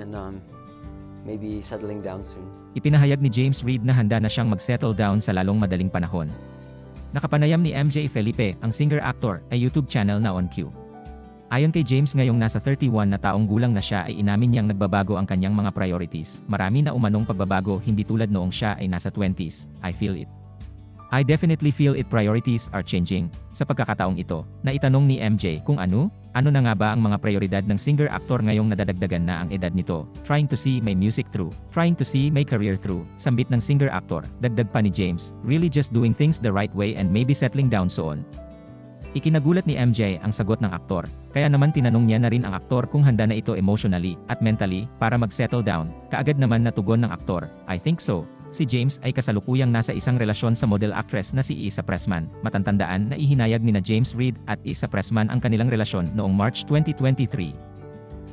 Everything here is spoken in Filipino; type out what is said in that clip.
and maybe settling down soon. Ipinahayag ni James Reid na handa na siyang mag-settle down sa lalong madaling panahon. Nakapanayam ni MJ Felipe, ang singer-actor, ay YouTube channel na On Cue. Ayon kay James, ngayong nasa 31 na taong gulang na siya ay inamin niyang nagbabago ang kanyang mga priorities. Marami na umanong pagbabago, hindi tulad noong siya ay nasa 20s. I feel it. I definitely feel it. Priorities are changing. Sa pagkakataong ito, naitanong ni MJ kung ano na nga ba ang mga prioridad ng singer-actor ngayong nadadagdagan na ang edad nito. Trying to see my music through. Trying to see my career through. Sambit ng singer-actor. Dagdag pa ni James, really just doing things the right way and maybe settling down soon. Ikinagulat ni MJ ang sagot ng aktor, kaya naman tinanong niya na rin ang aktor kung handa na ito emotionally at mentally para mag-settle down. Kaagad naman natugon ng aktor, I think so. Si James ay kasalukuyang nasa isang relasyon sa model-actress na si Issa Pressman. Matatandaan na ihinayag ni na James Reid at Issa Pressman ang kanilang relasyon noong March 2023.